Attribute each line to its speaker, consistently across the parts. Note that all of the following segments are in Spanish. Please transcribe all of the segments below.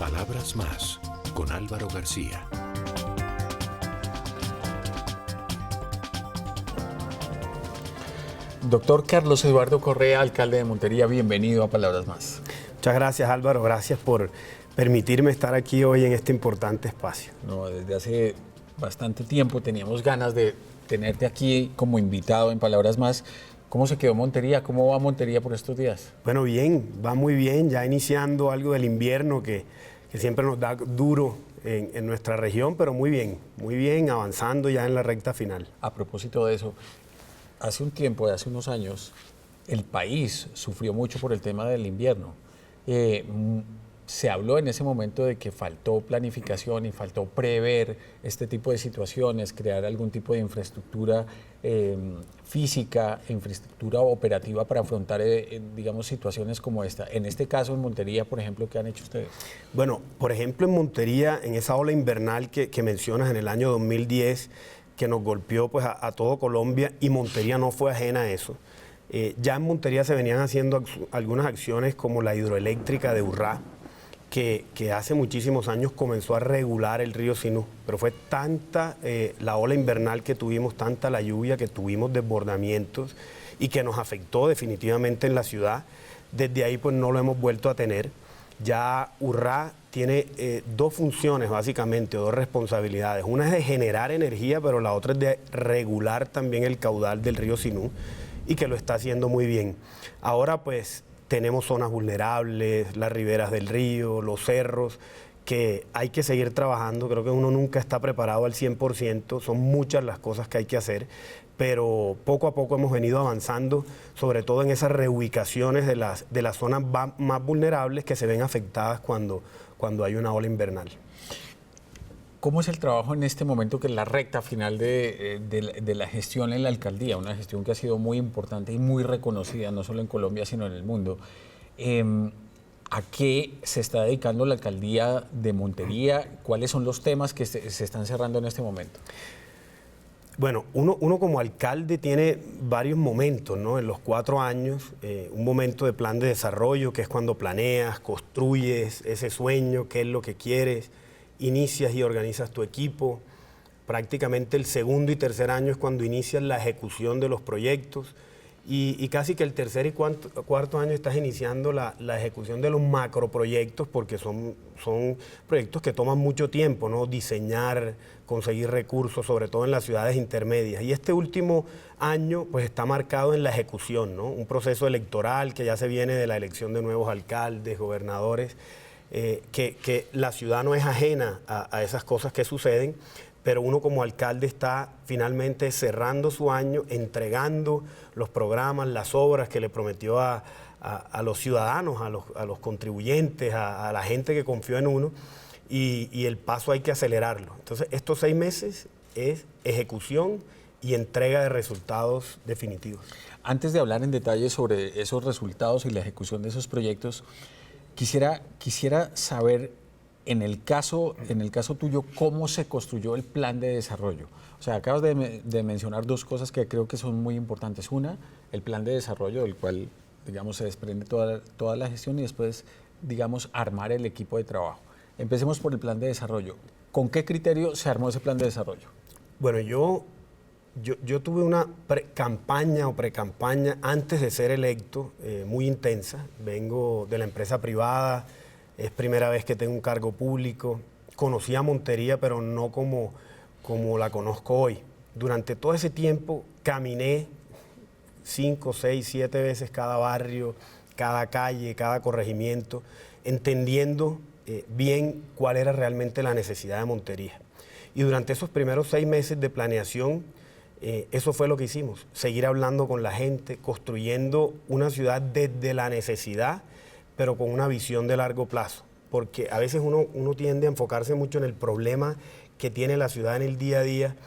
Speaker 1: Palabras más, con Álvaro García.
Speaker 2: Doctor Carlos Eduardo Correa, alcalde de Montería, bienvenido a Palabras Más.
Speaker 3: Muchas gracias, Álvaro. Gracias por permitirme estar aquí hoy en este importante espacio.
Speaker 2: No, desde hace bastante tiempo teníamos ganas de tenerte aquí como invitado en Palabras Más. ¿Cómo se quedó Montería? ¿Cómo va Montería por estos días?
Speaker 3: Bueno, bien, va muy bien, ya iniciando algo del invierno que siempre nos da duro en nuestra región, pero muy bien, avanzando ya en la recta final.
Speaker 2: A propósito de eso, hace un tiempo, hace unos años, el país sufrió mucho por el tema del invierno. Se habló en ese momento de que faltó planificación y faltó prever este tipo de situaciones, crear algún tipo de infraestructura física, infraestructura operativa para afrontar, digamos, situaciones como esta. En este caso, en Montería, por ejemplo, ¿qué han hecho ustedes?
Speaker 3: Bueno, por ejemplo, en Montería, en esa ola invernal que mencionas en el año 2010, que nos golpeó pues, a todo Colombia, y Montería no fue ajena a eso. Ya en Montería se venían haciendo algunas acciones como la hidroeléctrica de Urrá, que hace muchísimos años comenzó a regular el río Sinú, pero fue tanta la ola invernal que tuvimos, tanta la lluvia que tuvimos, desbordamientos, y que nos afectó definitivamente en la ciudad. Desde ahí pues no lo hemos vuelto a tener. Ya Urrá tiene dos funciones básicamente, o dos responsabilidades. Una es de generar energía, pero la otra es de regular también el caudal del río Sinú, y que lo está haciendo muy bien. Ahora pues tenemos zonas vulnerables, las riberas del río, los cerros, que hay que seguir trabajando. Creo que uno nunca está preparado al 100%, son muchas las cosas que hay que hacer, pero poco a poco hemos venido avanzando, sobre todo en esas reubicaciones de las zonas más vulnerables que se ven afectadas cuando hay una ola invernal.
Speaker 2: ¿Cómo es el trabajo en este momento, que es la recta final de la gestión en la alcaldía? Una gestión que ha sido muy importante y muy reconocida, no solo en Colombia, sino en el mundo. ¿A qué se está dedicando la alcaldía de Montería? ¿Cuáles son los temas que se están cerrando en este momento?
Speaker 3: Bueno, uno como alcalde tiene varios momentos, ¿no? En los 4 años, un momento de plan de desarrollo, que es cuando planeas, construyes ese sueño, qué es lo que quieres, inicias y organizas tu equipo. Prácticamente el segundo y tercer año es cuando inicias la ejecución de los proyectos, y casi que el tercer y cuarto año estás iniciando la ejecución de los macroproyectos, porque son proyectos que toman mucho tiempo, ¿no? Diseñar, conseguir recursos, sobre todo en las ciudades intermedias. Y este último año pues está marcado en la ejecución, ¿no? Un proceso electoral que ya se viene de la elección de nuevos alcaldes, gobernadores, que la ciudad no es ajena a esas cosas que suceden, pero uno como alcalde está finalmente cerrando su año, entregando los programas, las obras que le prometió a los ciudadanos, a los contribuyentes, a la gente que confió en uno, y el paso hay que acelerarlo. Entonces, estos 6 meses es ejecución y entrega de resultados definitivos.
Speaker 2: Antes de hablar en detalle sobre esos resultados y la ejecución de esos proyectos, quisiera saber, en el caso tuyo, ¿cómo se construyó el plan de desarrollo? O sea, acabas de mencionar dos cosas que creo que son muy importantes. Una, el plan de desarrollo, del cual, digamos, se desprende toda la gestión, y después, digamos, armar el equipo de trabajo. Empecemos por el plan de desarrollo. ¿Con qué criterio se armó ese plan de desarrollo?
Speaker 3: Bueno, yo tuve una campaña o pre-campaña antes de ser electo, muy intensa. Vengo de la empresa privada, es primera vez que tengo un cargo público. Conocí a Montería, pero no como la conozco hoy. Durante todo ese tiempo caminé 5, 6, 7 veces cada barrio, cada calle, cada corregimiento, entendiendo bien cuál era realmente la necesidad de Montería. Y durante esos primeros 6 meses de planeación, eso fue lo que hicimos, seguir hablando con la gente, construyendo una ciudad desde la necesidad, pero con una visión de largo plazo, porque a veces uno tiende a enfocarse mucho en el problema que tiene la ciudad en el día a día,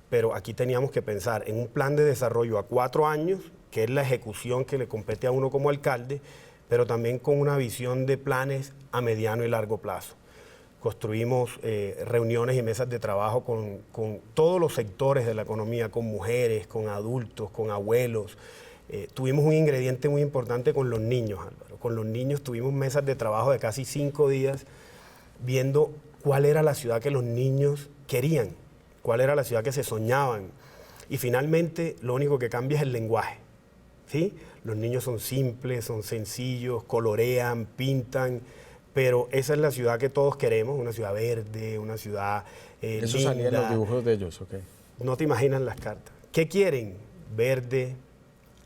Speaker 3: pero aquí teníamos que pensar en un plan de desarrollo a 4 años, que es la ejecución que le compete a uno como alcalde, pero también con una visión de planes a mediano y largo plazo. Construimos reuniones y mesas de trabajo con todos los sectores de la economía, con mujeres, con adultos, con abuelos. Tuvimos un ingrediente muy importante con los niños, Álvaro. Con los niños tuvimos mesas de trabajo de casi 5 días, viendo cuál era la ciudad que los niños querían, cuál era la ciudad que se soñaban. Y finalmente lo único que cambia es el lenguaje, ¿sí? Los niños son simples, son sencillos, colorean, pintan, pero esa es la ciudad que todos queremos, una ciudad verde, una ciudad
Speaker 2: Eso
Speaker 3: linda.
Speaker 2: salía en los dibujos de ellos, ok.
Speaker 3: No te imaginas las cartas. ¿Qué quieren? Verde,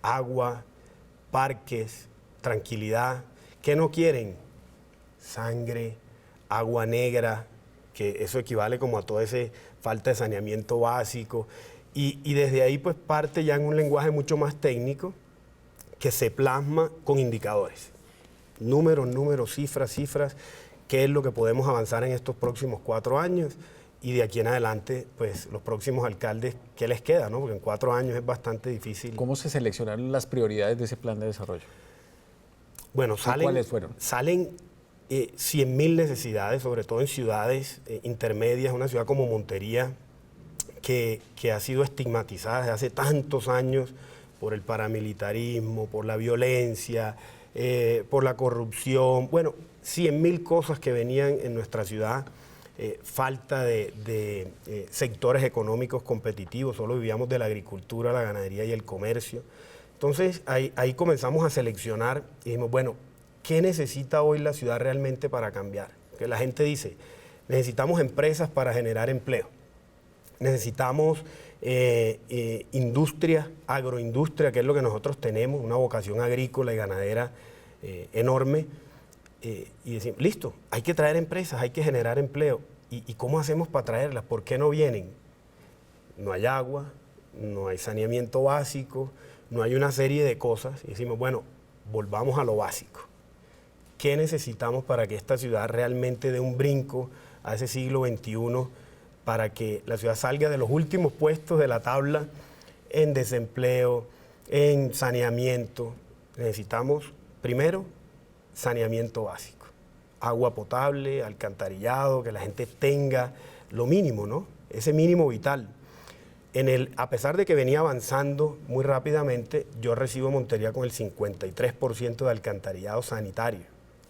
Speaker 3: agua, parques, tranquilidad. ¿Qué no quieren? Sangre, agua negra, que eso equivale como a toda esa falta de saneamiento básico. Y desde ahí pues parte ya en un lenguaje mucho más técnico que se plasma con indicadores. Números, cifras, qué es lo que podemos avanzar en estos próximos 4 años y de aquí en adelante, pues los próximos alcaldes, ¿qué les queda? ¿No? Porque en 4 años es bastante difícil.
Speaker 2: ¿Cómo se seleccionaron las prioridades de ese plan de desarrollo?
Speaker 3: Bueno,
Speaker 2: ¿Cuáles fueron?
Speaker 3: Salen 100.000 necesidades, sobre todo en ciudades intermedias, una ciudad como Montería, que ha sido estigmatizada desde hace tantos años por el paramilitarismo, por la violencia, por la corrupción, bueno, 100.000 cosas que venían en nuestra ciudad, falta de sectores económicos competitivos, solo vivíamos de la agricultura, la ganadería y el comercio. Entonces ahí comenzamos a seleccionar y dijimos, bueno, ¿qué necesita hoy la ciudad realmente para cambiar? Que la gente dice, necesitamos empresas para generar empleo, necesitamos industria, agroindustria, que es lo que nosotros tenemos, una vocación agrícola y ganadera enorme, y decimos, listo, hay que traer empresas, hay que generar empleo. ¿Y cómo hacemos para traerlas? ¿Por qué no vienen? No hay agua, no hay saneamiento básico, no hay una serie de cosas. Y decimos, bueno, volvamos a lo básico. ¿Qué necesitamos para que esta ciudad realmente dé un brinco a ese siglo XXI, para que la ciudad salga de los últimos puestos de la tabla en desempleo, en saneamiento? Necesitamos, primero, saneamiento básico, agua potable, alcantarillado, que la gente tenga lo mínimo, ¿no? Ese mínimo vital. A pesar de que venía avanzando muy rápidamente, yo recibo Montería con el 53% de alcantarillado sanitario.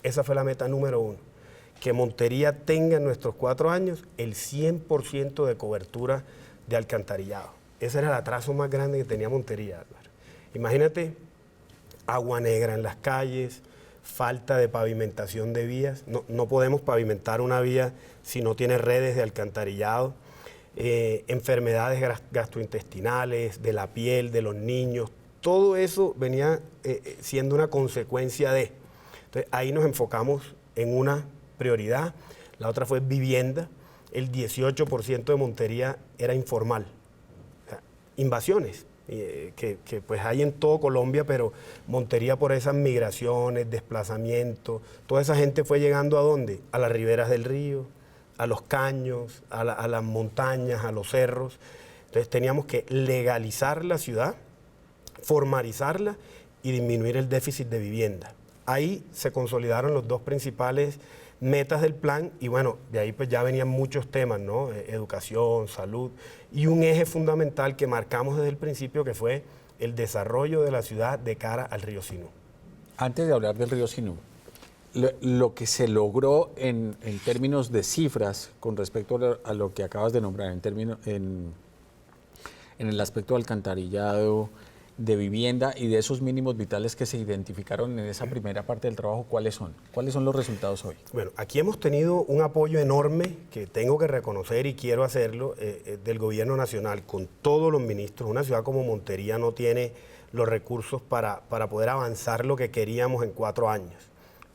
Speaker 3: Esa fue la meta número 1, que Montería tenga en nuestros 4 años el 100% de cobertura de alcantarillado. Ese era el atraso más grande que tenía Montería, Álvaro. Imagínate, agua negra en las calles, falta de pavimentación de vías. No podemos pavimentar una vía si no tiene redes de alcantarillado. Enfermedades gastrointestinales, de la piel, de los niños. Todo eso venía siendo una consecuencia de. Entonces, ahí nos enfocamos en una prioridad. La otra fue vivienda. El 18% de Montería era informal. O sea, invasiones. Que pues hay en todo Colombia, pero Montería por esas migraciones, desplazamientos, toda esa gente fue llegando ¿a dónde? A las riberas del río, a los caños, a las montañas, a los cerros. Entonces teníamos que legalizar la ciudad, formalizarla y disminuir el déficit de vivienda. Ahí se consolidaron los 2 principales metas del plan y bueno, de ahí pues ya venían muchos temas, ¿no? Educación, salud y un eje fundamental que marcamos desde el principio que fue el desarrollo de la ciudad de cara al río Sinú.
Speaker 2: Antes de hablar del río Sinú, lo que se logró en términos de cifras con respecto a lo que acabas de nombrar, en el aspecto de alcantarillado, de vivienda y de esos mínimos vitales que se identificaron en esa primera parte del trabajo, ¿cuáles son? ¿Cuáles son los resultados hoy?
Speaker 3: Bueno, aquí hemos tenido un apoyo enorme que tengo que reconocer y quiero hacerlo del gobierno nacional con todos los ministros. Una ciudad como Montería no tiene los recursos para poder avanzar lo que queríamos en 4 años.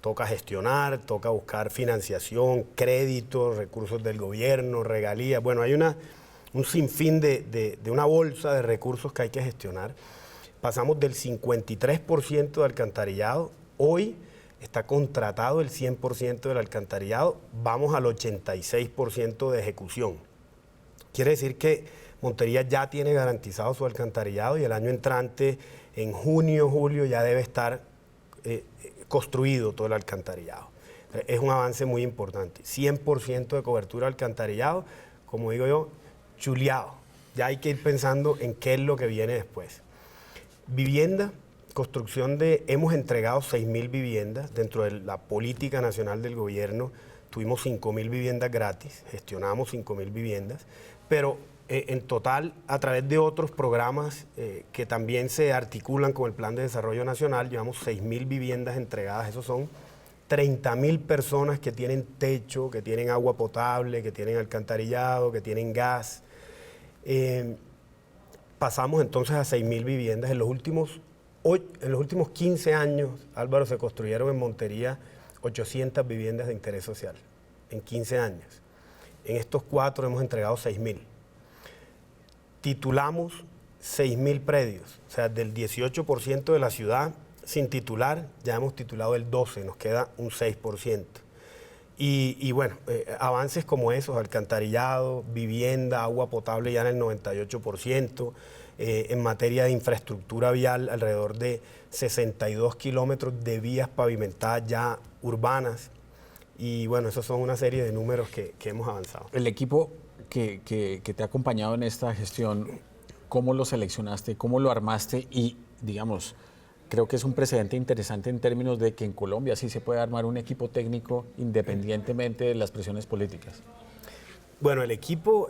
Speaker 3: Toca gestionar, toca buscar financiación, créditos, recursos del gobierno, regalías. Bueno, hay un sinfín de una bolsa de recursos que hay que gestionar. Pasamos del 53% de alcantarillado, hoy está contratado el 100% del alcantarillado, vamos al 86% de ejecución. Quiere decir que Montería ya tiene garantizado su alcantarillado y el año entrante, en junio, julio, ya debe estar construido todo el alcantarillado. Es un avance muy importante. 100% de cobertura de alcantarillado, como digo yo, chuleado. Ya hay que ir pensando en qué es lo que viene después. Vivienda, hemos entregado 6.000 viviendas dentro de la política nacional del gobierno. tuvimos 5.000 viviendas gratis, gestionamos 5.000 viviendas, pero en total, a través de otros programas que también se articulan con el Plan de Desarrollo Nacional, llevamos 6.000 viviendas entregadas. Esos son 30.000 personas que tienen techo, que tienen agua potable, que tienen alcantarillado, que tienen gas. Pasamos entonces a 6.000 viviendas. En los últimos 15 años, Álvaro, se construyeron en Montería 800 viviendas de interés social, en 15 años. En estos 4 hemos entregado 6.000. Titulamos 6.000 predios, o sea, del 18% de la ciudad sin titular, ya hemos titulado el 12%, nos queda un 6%. Y bueno, avances como esos, alcantarillado, vivienda, agua potable ya en el 98%, en materia de infraestructura vial, alrededor de 62 kilómetros de vías pavimentadas ya urbanas. Y bueno, esos son una serie de números que hemos avanzado.
Speaker 2: El equipo que te ha acompañado en esta gestión, ¿cómo lo seleccionaste? ¿Cómo lo armaste? Y, digamos, creo que es un precedente interesante en términos de que en Colombia sí se puede armar un equipo técnico independientemente de las presiones políticas.
Speaker 3: Bueno, el equipo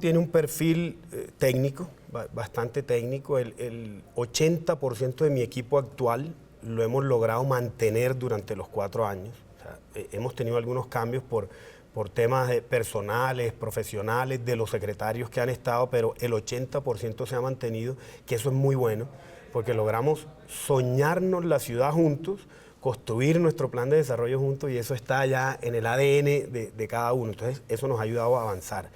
Speaker 3: tiene un perfil técnico, bastante técnico. El 80% de mi equipo actual lo hemos logrado mantener durante los 4 años. O sea, hemos tenido algunos cambios por temas personales, profesionales, de los secretarios que han estado, pero el 80% se ha mantenido, que eso es muy bueno, porque logramos soñarnos la ciudad juntos, construir nuestro plan de desarrollo juntos, y eso está ya en el ADN de cada uno. Entonces, eso nos ha ayudado a avanzar.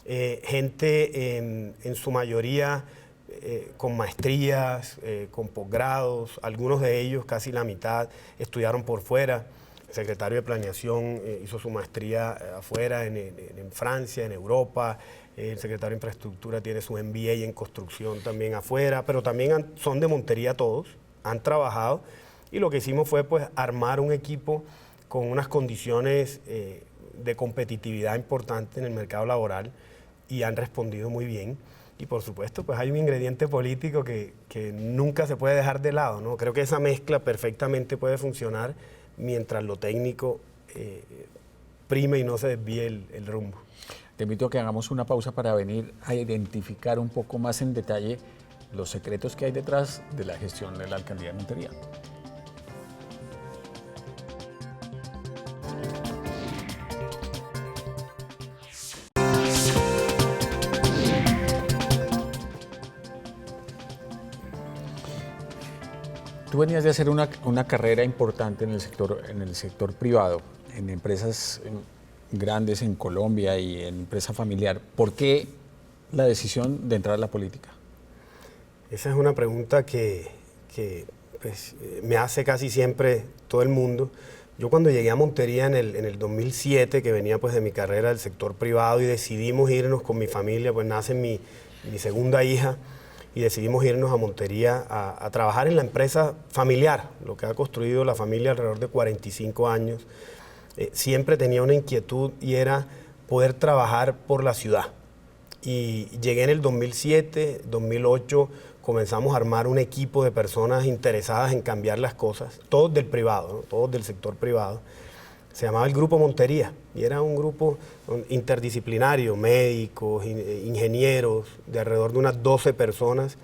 Speaker 3: Gente en su mayoría con maestrías, con posgrados, algunos de ellos, casi la mitad, estudiaron por fuera. El secretario de Planeación hizo su maestría afuera, en Francia, en Europa. El secretario de Infraestructura tiene su MBA en construcción también afuera, pero también son de Montería todos, han trabajado, y lo que hicimos fue pues armar un equipo con unas condiciones de competitividad importantes en el mercado laboral, y han respondido muy bien. Y por supuesto, pues hay un ingrediente político que nunca se puede dejar de lado, ¿no? Creo que esa mezcla perfectamente puede funcionar mientras lo técnico prime y no se desvíe el rumbo.
Speaker 2: Te invito a que hagamos una pausa para venir a identificar un poco más en detalle los secretos que hay detrás de la gestión de la Alcaldía de Montería. Tú venías de hacer una carrera importante en el sector privado, en empresas grandes en Colombia y en empresa familiar. ¿Por qué la decisión de entrar a la política?
Speaker 3: Esa es una pregunta que pues, me hace casi siempre todo el mundo. Yo cuando llegué a Montería en el 2007, que venía pues de mi carrera del sector privado, y decidimos irnos con mi familia, pues nace mi segunda hija, y decidimos irnos a Montería a trabajar en la empresa familiar, lo que ha construido la familia alrededor de 45 años. Siempre tenía una inquietud, y era poder trabajar por la ciudad. Y llegué en el 2007, 2008, comenzamos a armar un equipo de personas interesadas en cambiar las cosas, todos del privado, ¿no? Todos del sector privado. Se llamaba el Grupo Montería, y era un grupo interdisciplinario, médicos, ingenieros, de alrededor de unas 12 personas,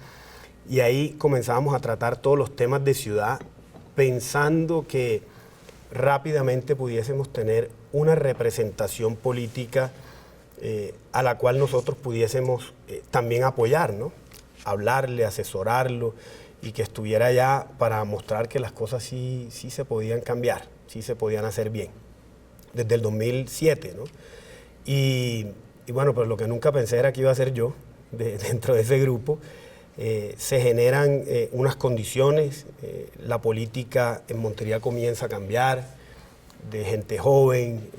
Speaker 3: y ahí comenzamos a tratar todos los temas de ciudad, pensando que rápidamente pudiésemos tener una representación política a la cual nosotros pudiésemos también apoyar, ¿no? Hablarle, asesorarlo, y que estuviera allá para mostrar que las cosas sí se podían cambiar, sí se podían hacer bien, desde el 2007, ¿no? Y bueno, pero lo que nunca pensé era que iba a ser yo dentro de ese grupo. Se generan unas condiciones, la política en Montería comienza a cambiar, de gente joven,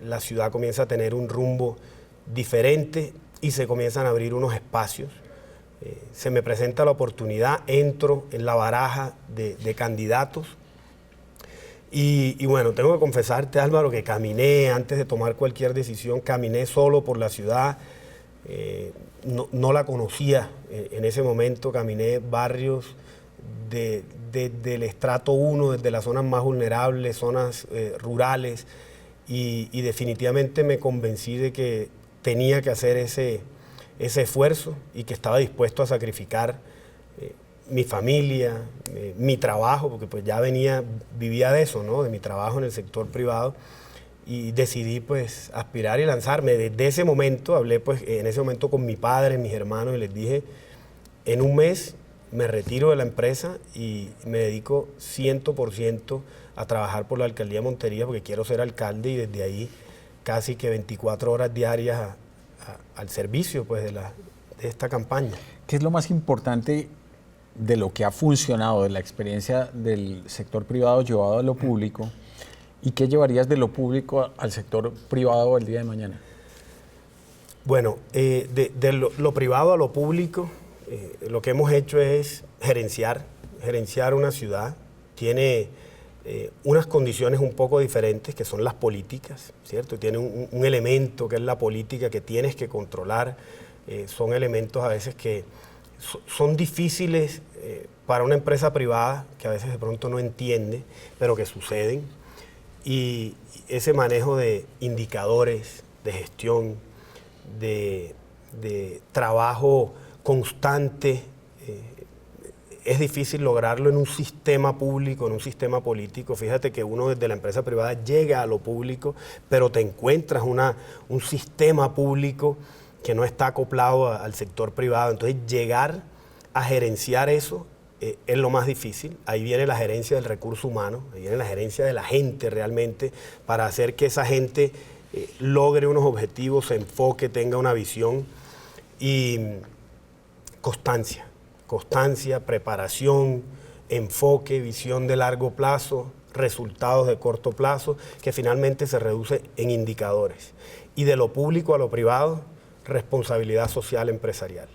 Speaker 3: la ciudad comienza a tener un rumbo diferente, y se comienzan a abrir unos espacios. Se me presenta la oportunidad, entro en la baraja de candidatos, y bueno, tengo que confesarte, Álvaro, que caminé, antes de tomar cualquier decisión, caminé solo por la ciudad. No la conocía en ese momento, caminé barrios del estrato 1, desde las zonas más vulnerables, zonas rurales, y definitivamente me convencí de que tenía que hacer ese esfuerzo y que estaba dispuesto a sacrificar mi familia, mi trabajo, porque pues ya vivía de eso, ¿no? De mi trabajo en el sector privado, y decidí pues aspirar y lanzarme. Desde ese momento hablé pues en ese momento con mi padre, mis hermanos, y les dije, en un mes me retiro de la empresa y me dedico 100% a trabajar por la alcaldía de Montería, porque quiero ser alcalde, y desde ahí casi que 24 horas diarias al servicio pues de esta campaña.
Speaker 2: ¿Qué es lo más importante de lo que ha funcionado, de la experiencia del sector privado llevado a lo público, y qué llevarías de lo público al sector privado el día de mañana?
Speaker 3: Bueno, de lo privado a lo público, lo que hemos hecho es gerenciar una ciudad. Tiene unas condiciones un poco diferentes, que son las políticas, ¿cierto? Tiene un elemento que es la política que tienes que controlar. Son elementos a veces que son difíciles para una empresa privada, que a veces de pronto no entiende, pero que suceden. Y ese manejo de indicadores, de gestión, de trabajo constante, es difícil lograrlo en un sistema público, en un sistema político. Fíjate que uno desde la empresa privada llega a lo público, pero te encuentras un sistema público que no está acoplado al sector privado. Entonces, llegar a gerenciar eso es lo más difícil. Ahí viene la gerencia del recurso humano, ahí viene la gerencia de la gente realmente, para hacer que esa gente logre unos objetivos, se enfoque, tenga una visión. Y constancia, preparación, enfoque, visión de largo plazo, resultados de corto plazo, que finalmente se reduce en indicadores. Y de lo público a lo privado, responsabilidad social empresarial.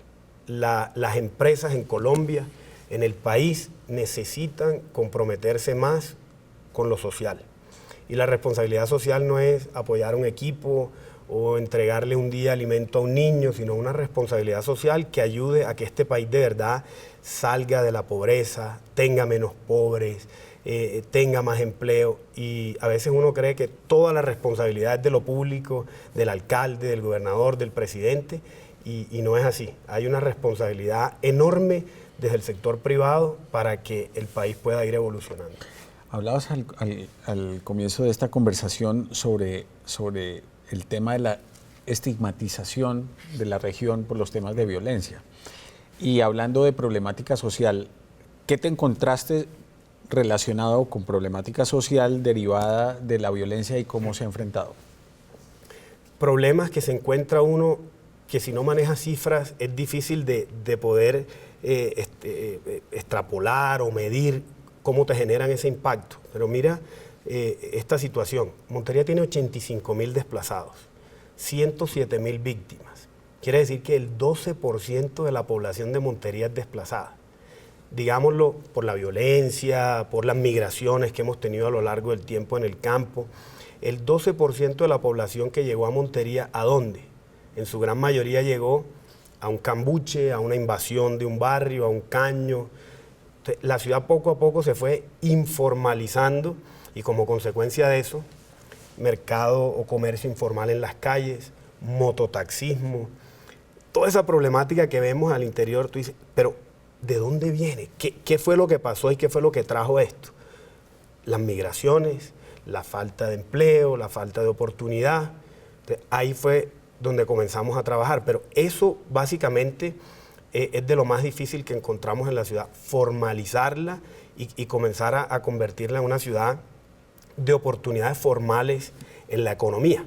Speaker 3: Las empresas en Colombia, en el país, necesitan comprometerse más con lo social. Y la responsabilidad social no es apoyar a un equipo o entregarle un día alimento a un niño, sino una responsabilidad social que ayude a que este país de verdad salga de la pobreza, tenga menos pobres, tenga más empleo. Y a veces uno cree que toda la responsabilidad es de lo público, del alcalde, del gobernador, del presidente, y no es así. Hay una responsabilidad enorme desde el sector privado para que el país pueda ir evolucionando.
Speaker 2: Hablabas al comienzo de esta conversación sobre el tema de la estigmatización de la región por los temas de violencia. Y hablando de problemática social, ¿qué te encontraste relacionado con problemática social derivada de la violencia y cómo se ha enfrentado?
Speaker 3: Problemas que se encuentra uno que, si no maneja cifras, es difícil de poder extrapolar o medir cómo te generan ese impacto. Pero mira esta situación. Montería tiene 85.000 desplazados, 107.000 víctimas. Quiere decir que el 12% de la población de Montería es desplazada. Digámoslo, por la violencia, por las migraciones que hemos tenido a lo largo del tiempo en el campo. El 12% de la población que llegó a Montería, ¿a dónde? En su gran mayoría llegó a un cambuche, a una invasión de un barrio, a un caño. La ciudad poco a poco se fue informalizando y, como consecuencia de eso, mercado o comercio informal en las calles, mototaxismo, toda esa problemática que vemos al interior. Tú dices, pero ¿de dónde viene? ¿Qué fue lo que pasó y qué fue lo que trajo esto? Las migraciones, la falta de empleo, la falta de oportunidad. Ahí fue donde comenzamos a trabajar, pero eso básicamente es de lo más difícil que encontramos en la ciudad, formalizarla y comenzar a convertirla en una ciudad de oportunidades formales en la economía.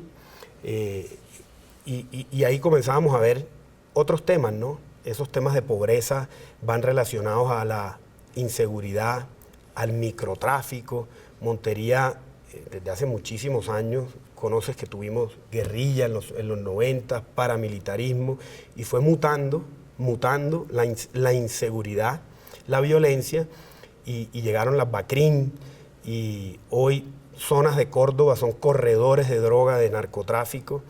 Speaker 3: Y ahí comenzamos a ver otros temas, ¿no? Esos temas de pobreza van relacionados a la inseguridad, al microtráfico. Montería, desde hace muchísimos años, conoces que tuvimos guerrilla en los 90, paramilitarismo, y fue mutando la inseguridad, la violencia, y llegaron las BACRIM, y hoy zonas de Córdoba son corredores de droga, de narcotráfico,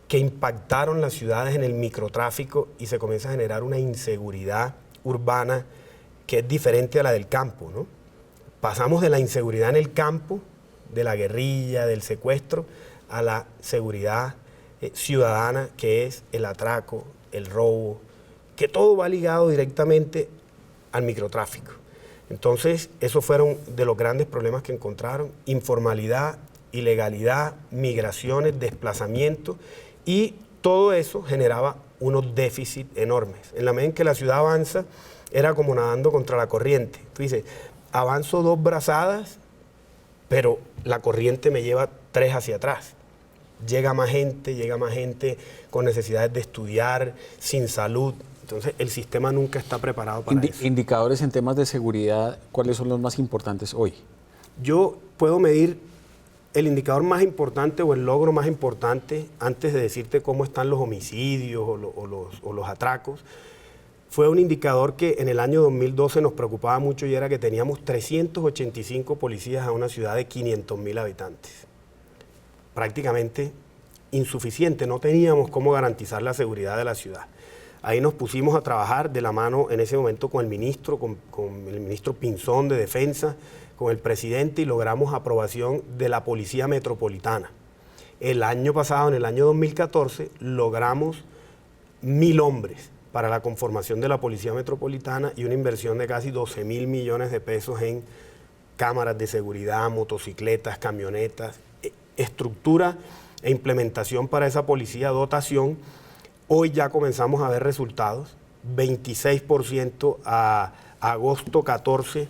Speaker 3: que impactaron las ciudades en el microtráfico, y se comienza a generar una inseguridad urbana que es diferente a la del campo, ¿no? Pasamos de la inseguridad en el campo, de la guerrilla, del secuestro, a la seguridad ciudadana, que es el atraco, el robo, que todo va ligado directamente al microtráfico. Entonces, esos fueron de los grandes problemas que encontraron: informalidad, ilegalidad, migraciones, desplazamiento, y todo eso generaba unos déficits enormes. En la medida en que la ciudad avanza, era como nadando contra la corriente. Tú dices, avanzo 2 brazadas, pero la corriente me lleva 3 hacia atrás. Llega más gente con necesidades de estudiar, sin salud. Entonces, el sistema nunca está preparado para eso.
Speaker 2: Indicadores en temas de seguridad, ¿cuáles son los más importantes hoy?
Speaker 3: Yo puedo medir el indicador más importante o el logro más importante, antes de decirte cómo están los homicidios o los atracos. Fue un indicador que en el año 2012 nos preocupaba mucho, y era que teníamos 385 policías a una ciudad de 500.000 habitantes. Prácticamente insuficiente, no teníamos cómo garantizar la seguridad de la ciudad. Ahí nos pusimos a trabajar de la mano en ese momento con el ministro, con el ministro Pinzón de Defensa, con el presidente, y logramos aprobación de la Policía Metropolitana. El año pasado, en el año 2014, logramos 1.000 hombres para la conformación de la Policía Metropolitana y una inversión de casi 12.000 millones de pesos en cámaras de seguridad, motocicletas, camionetas, estructura e implementación para esa policía, dotación. Hoy ya comenzamos a ver resultados: 26% a agosto 14,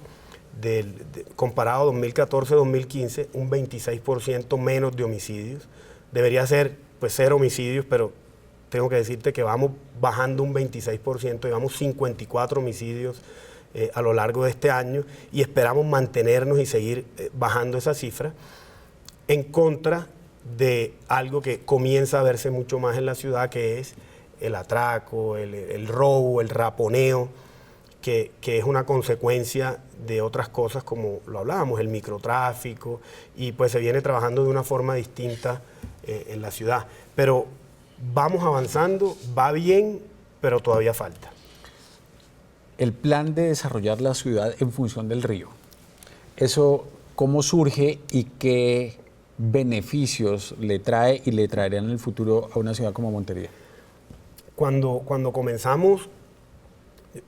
Speaker 3: comparado 2014-2015, un 26% menos de homicidios. Debería ser pues 0 homicidios, pero tengo que decirte que vamos bajando un 26%, llevamos 54 homicidios a lo largo de este año, y esperamos mantenernos y seguir bajando esa cifra, en contra de algo que comienza a verse mucho más en la ciudad, que es el atraco, el robo, el raponeo, que es una consecuencia de otras cosas, como lo hablábamos, el microtráfico, y pues se viene trabajando de una forma distinta en la ciudad. Pero vamos avanzando, va bien, pero todavía falta.
Speaker 2: El plan de desarrollar la ciudad en función del río, ¿eso cómo surge y qué beneficios le trae y le traerá en el futuro a una ciudad como Montería?
Speaker 3: Cuando comenzamos,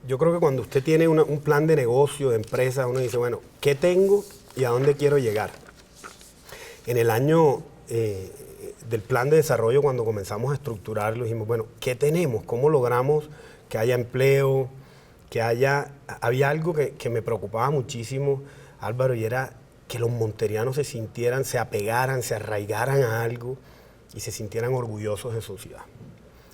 Speaker 3: yo creo que cuando usted tiene un plan de negocio, de empresa, uno dice, bueno, ¿qué tengo y a dónde quiero llegar? En el año del plan de desarrollo, cuando comenzamos a estructurarlo, dijimos, bueno, ¿qué tenemos? ¿Cómo logramos que haya empleo? Había algo que me preocupaba muchísimo, Álvaro, y era que los monterianos se sintieran, se apegaran, se arraigaran a algo y se sintieran orgullosos de su ciudad.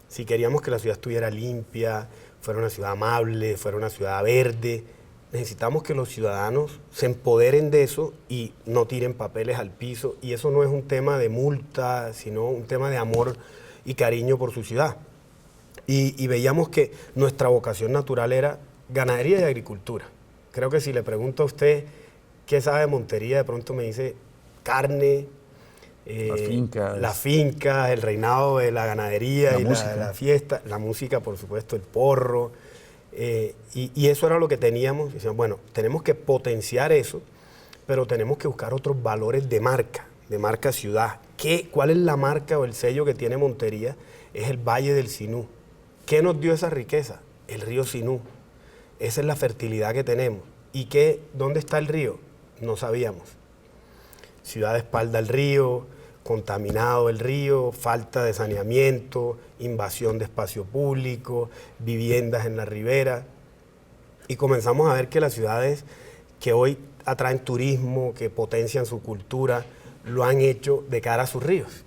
Speaker 3: Si queríamos que la ciudad estuviera limpia, fuera una ciudad amable, fuera una ciudad verde, necesitamos que los ciudadanos se empoderen de eso y no tiren papeles al piso. Y eso no es un tema de multa, sino un tema de amor y cariño por su ciudad. Y veíamos que nuestra vocación natural era ganadería y agricultura. Creo que si le pregunto a usted qué sabe de Montería, de pronto me dice carne, las fincas, el reinado de la ganadería, la fiesta, la música, por supuesto, el porro. Y eso era lo que teníamos. Decíamos, bueno, tenemos que potenciar eso, pero tenemos que buscar otros valores de marca ciudad. ¿Cuál es la marca o el sello que tiene Montería? Es el Valle del Sinú. ¿Qué nos dio esa riqueza? El río Sinú. Esa es la fertilidad que tenemos. ¿Y dónde está el río? No sabíamos. Ciudad de espalda al río, contaminado el río, falta de saneamiento, invasión de espacio público, viviendas en la ribera. Y comenzamos a ver que las ciudades que hoy atraen turismo, que potencian su cultura, lo han hecho de cara a sus ríos.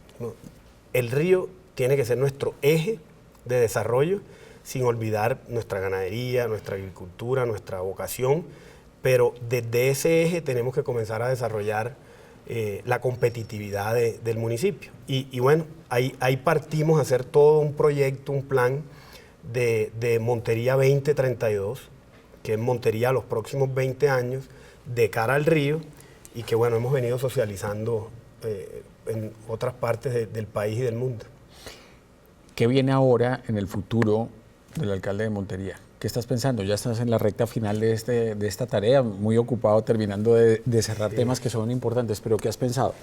Speaker 3: El río tiene que ser nuestro eje de desarrollo, sin olvidar nuestra ganadería, nuestra agricultura, nuestra vocación, pero desde ese eje tenemos que comenzar a desarrollar la competitividad del municipio. Y bueno, ahí partimos a hacer todo un proyecto, un plan de Montería 2032, que es Montería los próximos 20 años, de cara al río, y que bueno, hemos venido socializando en otras partes del país y del mundo.
Speaker 2: ¿Qué viene ahora en el futuro del alcalde de Montería? ¿Qué estás pensando? Ya estás en la recta final de esta tarea, muy ocupado terminando de cerrar temas que son importantes, pero ¿qué has pensado?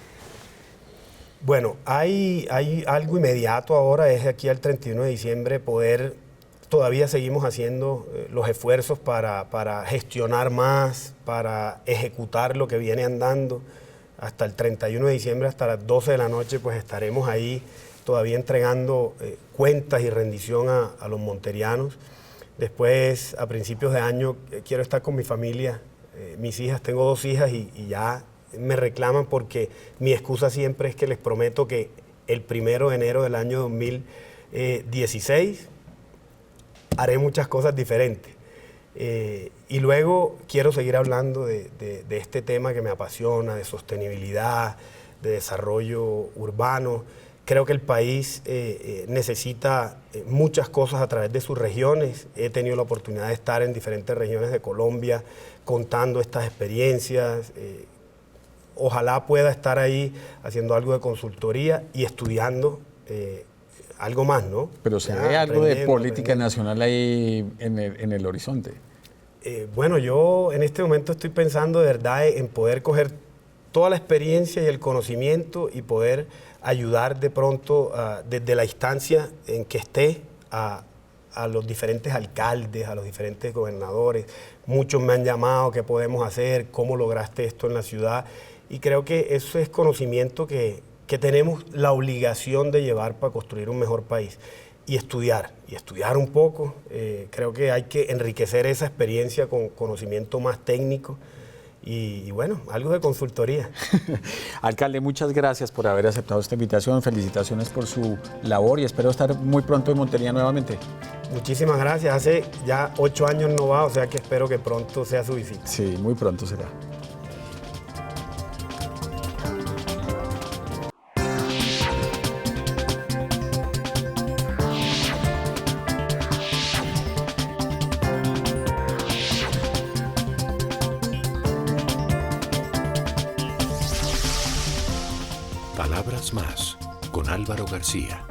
Speaker 3: Bueno, hay algo inmediato ahora, es aquí al 31 de diciembre poder, todavía seguimos haciendo los esfuerzos para gestionar más, para ejecutar lo que viene andando. Hasta el 31 de diciembre, hasta las 12 de la noche, pues estaremos ahí todavía entregando cuentas y rendición a los monterianos. Después, a principios de año, quiero estar con mi familia, mis hijas, tengo 2 hijas y ya me reclaman porque mi excusa siempre es que les prometo que el 1 de enero del año 2016 haré muchas cosas diferentes. Y luego quiero seguir hablando de este tema que me apasiona, de sostenibilidad, de desarrollo urbano. Creo que el país necesita muchas cosas a través de sus regiones. He tenido la oportunidad de estar en diferentes regiones de Colombia contando estas experiencias. Ojalá pueda estar ahí haciendo algo de consultoría y estudiando algo más, ¿no?
Speaker 2: Pero se ve algo de política nacional ahí en el horizonte.
Speaker 3: Bueno, yo en este momento estoy pensando de verdad en poder coger toda la experiencia y el conocimiento y poder ayudar de pronto desde la instancia en que esté a los diferentes alcaldes, a los diferentes gobernadores. Muchos me han llamado, ¿qué podemos hacer? ¿Cómo lograste esto en la ciudad? Y creo que eso es conocimiento que tenemos la obligación de llevar para construir un mejor país. Y estudiar un poco. Creo que hay que enriquecer esa experiencia con conocimiento más técnico y bueno, algo de consultoría.
Speaker 2: Alcalde, muchas gracias por haber aceptado esta invitación, felicitaciones por su labor y espero estar muy pronto en Montería nuevamente.
Speaker 3: Muchísimas gracias, hace ya 8 años no va, o sea que espero que pronto sea su visita.
Speaker 2: Sí, muy pronto será.
Speaker 1: Palabras más con Álvaro García.